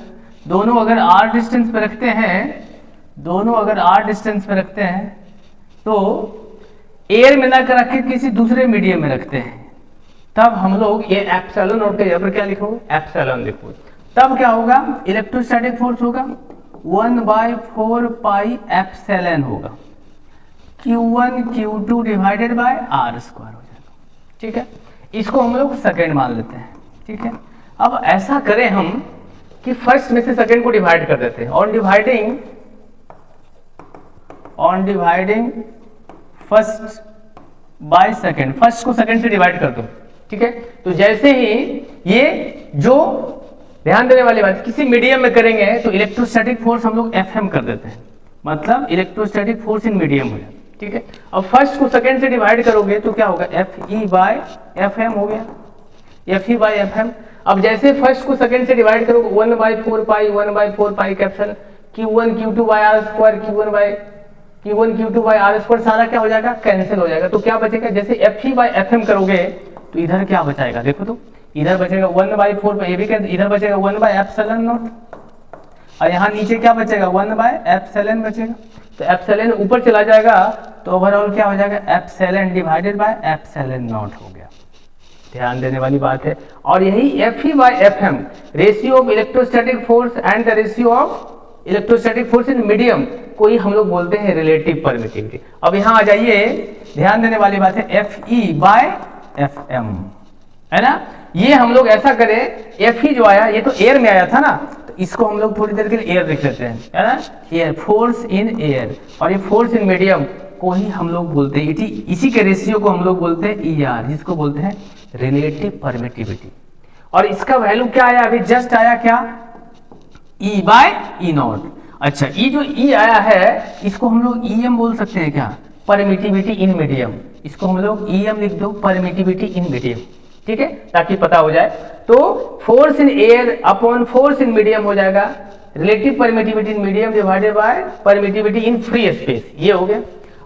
दोनों अगर r डिस्टेंस पे रखते हैं, तो एयर में ना कर रखे किसी दूसरे मीडियम में रखते हैं, तब हम लोग ये एप्सिलॉन नॉट के जगह पर क्या लिखोगे, एप्सिलॉन लिखो। तब क्या होगा, इलेक्ट्रोस्टैटिक फोर्स होगा 1/4 पाई एप्सिलॉन होगा Q1 Q2 divided by r square हो जाएगा। ठीक है, इसको हम लोग सेकेंड मान लेते हैं। ठीक है, अब ऐसा करें हम कि फर्स्ट में से सेकेंड को डिवाइड कर देते हैं। On dividing first by second, first को सेकेंड से डिवाइड कर दो। ठीक है, तो जैसे ही ये जो ध्यान देने वाली बात, किसी मीडियम में करेंगे तो इलेक्ट्रोस्टैटिक फोर्स हम लोग Fm कर देते हैं, मतलब इलेक्ट्रोस्टैटिक फोर्स इन मीडियम हो जाए। ठीक है, अब फर्स्ट को सेकेंड से डिवाइड करोगे तो क्या होगा, Fe बाय Fm हो गया, Fe बाय Fm। अब जैसे फर्स्ट को सेकेंड से डिवाइड करोगे 1/4 पाई 1/4 पाई कैप्सल Q1 Q2 by R square Q1 Q2 by R square, सारा क्या हो जाएगा, कैंसिल हो जाएगा। तो क्या बचेगा, जैसे Fe बाय Fm करोगे तो इधर क्या बचाएगा, देखो तो इधर बचेगा 1/4, ये भी इधर बचेगा 1/ε0, और यहाँ नीचे क्या बचेगा 1/ε बचेगा। तो एप्सिलॉन ऊपर चला जाएगा तो ओवरऑल क्या हो जाएगा, एप्सिलॉन डिवाइडेड बाय ε0 हो गया। ध्यान देने वाली बात है। और यही Fe by Fm, ratio of electrostatic force and the ratio of electrostatic force in medium को ही हम लोग बोलते हैं रिलेटिव परमिटिविटी। अब यहाँ आ जाइए, ध्यान देने वाली बात है, Fe बाय Fm है ना, ये हम लोग ऐसा करें, Fe जो आया ये तो एयर में आया था ना, तो इसको हम लोग थोड़ी देर के लिए एयर लिख लेते हैं, है ना, एयर, फोर्स इन एयर, और ये फोर्स इन मीडियम को ही हम लोग बोलते हैं, इसी के रेशियो को हम लोग बोलते हैं ER, जिसको बोलते हैं रिलेटिव परमिटिविटी। और इसका वैल्यू क्या आया, अभी जस्ट आया क्या, E बाय E0। अच्छा, ये जो E आया है इसको हम लोग EM बोल सकते हैं क्या, परमिटिविटी इन मीडियम, इसको हम लोग EM लिख दो, परमिटिविटी इन मीडियम। ठीक है, ताकि पता हो जाए। तो force in air upon force in medium हो जाएगा relative permittivity in medium divided by permittivity in free space, ये हो गया।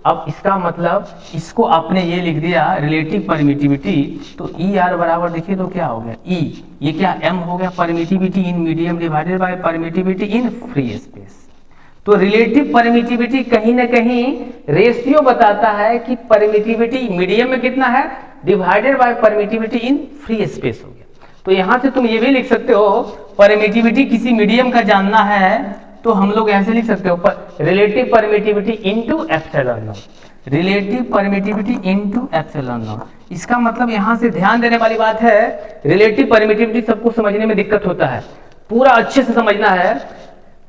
अब इसका मतलब इसको आपने ये लिख दिया रिलेटिव परमिटिविटी, तो ER बराबर देखिए तो क्या हो गया, E, ये क्या M हो गया, permittivity in medium divided by permittivity in free space. तो रिलेटिव परमिटिविटी कहीं ना कहीं रेशियो बताता है कि परमिटिविटी मीडियम में कितना है divided by permittivity in free space हो गया। तो यहां से तुम ये भी लिख सकते हो, परमिटिविटी किसी मीडियम का जानना है तो हम लोग ऐसे लिख सकते हो, relative permittivity into epsilon not, relative permittivity into epsilon not. इसका मतलब यहां से ध्यान देने वाली बात है, रिलेटिव परमिटिविटी सबको समझने में दिक्कत होता है, पूरा अच्छे से समझना है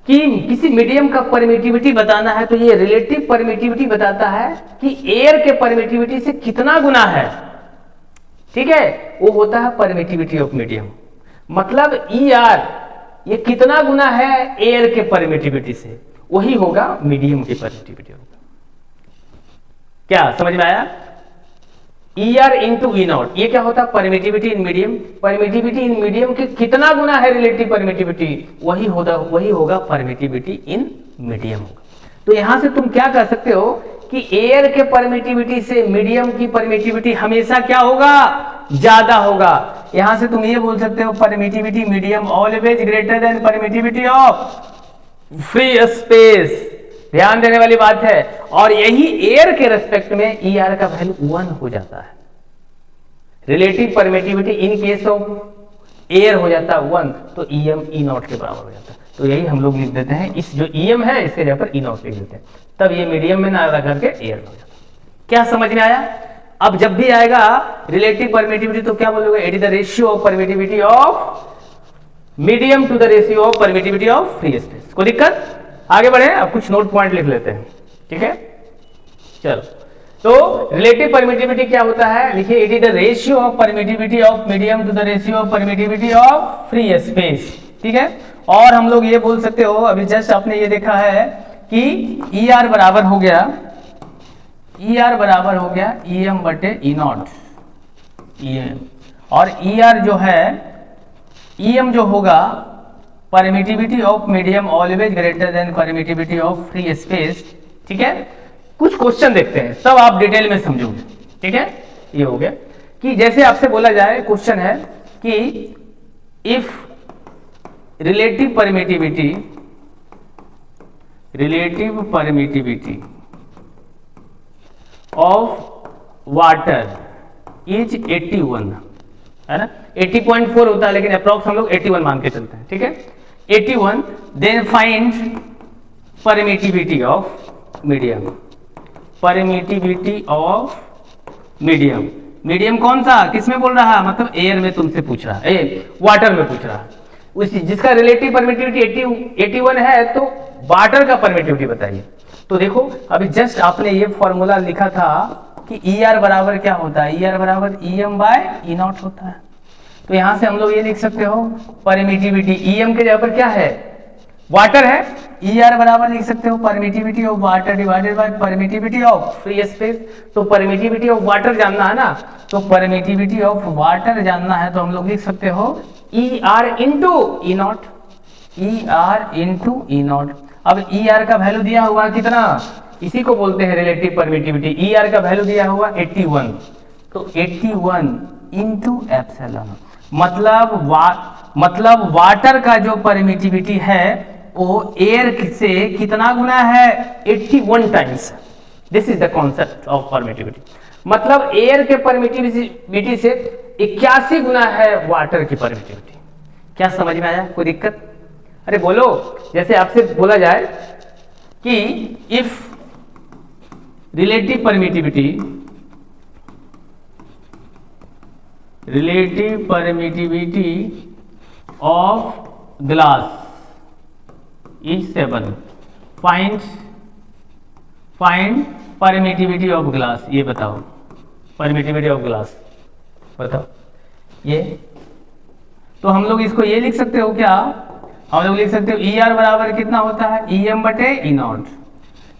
कि किसी मीडियम का परमिटिविटी बताना है तो ये रिलेटिव परमिटिविटी बताता है कि एयर के परमिटिविटी से कितना गुना है। ठीक है, वो होता है परमिटिविटी ऑफ मीडियम, मतलब ER ये कितना गुना है एयर के परमिटिविटी से, वही होगा मीडियम की परमिटिविटी होगा। क्या समझ में आया, ER इंटू E0, ये क्या होता है permittivity in medium, permittivity in medium के कितना गुना है रिलेटिव परमिटिविटी, वही होगा परमिटिविटी इन मीडियम होगा। तो यहां से तुम क्या कर सकते हो कि एयर के परमिटिविटी से मीडियम की परमिटिविटी हमेशा क्या होगा, ज्यादा होगा। यहां से तुम ये बोल सकते हो permittivity medium always greater than permittivity of free space. ध्यान देने वाली बात है, और यही एयर के रेस्पेक्ट में ER का वैल्यू 1 हो जाता है। Relative permittivity in case of air हो जाता है 1, तो EM E0 के बराबर हो जाता है। तो यही हम लोग लिख देते हैं, इस जो EM है इसके जगह पर E0 लिख देते हैं, तब ये मीडियम में ना लगा करके एयर में हो जाता है। क्या समझ में आया। अब जब भी आएगा रिलेटिव परमिटिविटी तो क्या बोलोगे, it is the ratio of permittivity of medium to the ratio of permittivity of free space. कोई दिक्कत, आगे बढ़े, अब कुछ नोट पॉइंट लिख लेते हैं। ठीक है, चलो, तो रिलेटिव परमिटिविटी क्या होता है, लिखिए, it is the ratio of permittivity of medium to the ratio of permittivity of free space. ठीक है, और हम लोग ये बोल सकते हो, अभी जस्ट आपने ये देखा है कि ER बराबर हो गया, ER बराबर हो गया EM बटे E0, EM, और ER जो है, EM जो होगा permittivity of medium always greater than permittivity of free space. ठीक है, कुछ क्वेश्चन देखते हैं, सब आप डिटेल में समझोगे। ठीक है, ये हो गया कि जैसे आपसे बोला जाए, क्वेश्चन है कि if relative permittivity of water is 81, है ना, 80.4 होता है, लेकिन अप्रॉक्स हम लोग 81 मान के चलते हैं। ठीक है, 81, then find permittivity of medium, permittivity of medium, medium कौन सा, किस में बोल रहा है, मतलब एयर में तुमसे पूछ रहा है, वाटर में पूछ रहा है। उसी जिसका रिलेटिव परमिटिविटी 81 है, तो वाटर का परमिटिविटी बताइए। तो देखो अभी जस्ट आपने ये फॉर्मूला लिखा था कि ई आर बराबर क्या होता है, ई आर बराबर E M by E naught होता है। तो यहां से हम लोग ये लिख सकते हो परमिटिविटी, ई एम के जगह पर क्या है, वाटर है, ई आर बराबर लिख सकते हो permittivity of water divided by permittivity of free space. तो परमिटिविटी ऑफ वाटर जानना है ना, तो परमिटिविटी ऑफ वाटर जानना है तो हम लोग लिख सकते हो E R into E not, E R into E not. अब ई आर का वैल्यू दिया हुआ कितना, इसी को बोलते हैं रिलेटिव परमिटिविटी। ई आर का वैल्यू दिया हुआ 81, तो 81 इंटू एप्सिलॉन, मतलब वाटर का जो परमिटिविटी है वो एयर से कितना गुना है, 81 times. This is the concept of permittivity, मतलब एयर के परमिटिविटी से 81 गुना है वाटर की परमिटिविटी। क्या समझ में आया, कोई दिक्कत, अरे बोलो। जैसे आपसे बोला जाए कि if relative permittivity of glass is 7, find permittivity of glass, ये बताओ परमिटिविटी ऑफ ग्लास बताओ ये। तो हम लोग इसको ये लिख सकते हो क्या, हम लोग लिख सकते हो ई आर बराबर कितना होता है, ई एम बटे ई नॉट,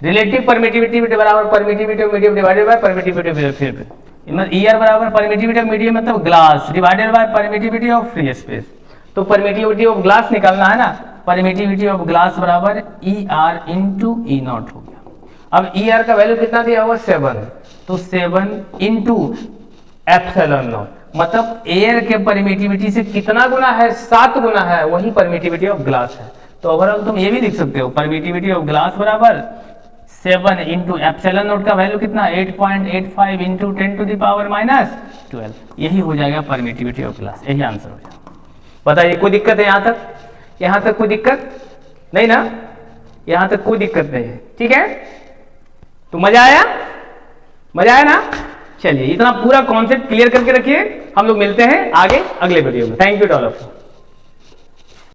रिलेटिव परमिटिविटी बराबर permittivity of medium divided by permittivity of free, E R बराबर परमिटिविटी ऑफ मीडियम मतलब glass divided by permittivity of free space. तो परमिटिविटी ऑफ ग्लास निकालना है ना, परमिटिविटी ऑफ ग्लास बराबर E R into E not हो गया। अब ई आर का वैल्यू कितना दिया हुआ 7, तो 7 इंटू एप्सिलॉन नॉट, मतलब एयर के परमिटिविटी से कितना गुना है, 7 गुना है, वही परमिटिविटी ऑफ ग्लास है। तो ओवरऑल तुम ये भी लिख सकते हो परमिटिविटी ऑफ ग्लास बराबर 7 इंटू एप्सिलॉन नॉट का वैल्यू कितना 8.85 इंटू 10⁻⁻12, यही हो जाएगा परमिटिविटी ऑफ ग्लास, यही आंसर हो जाएगा। बताइए कोई दिक्कत है यहाँ तक, यहाँ तक कोई दिक्कत नहीं ना, यहाँ तक कोई दिक्कत नहीं है, ठीक है। तो मजा आया, मजा आया ना, चलिए इतना पूरा कॉन्सेप्ट क्लियर करके रखिए। हम लोग मिलते हैं आगे अगले वीडियो में। Thank you all of you.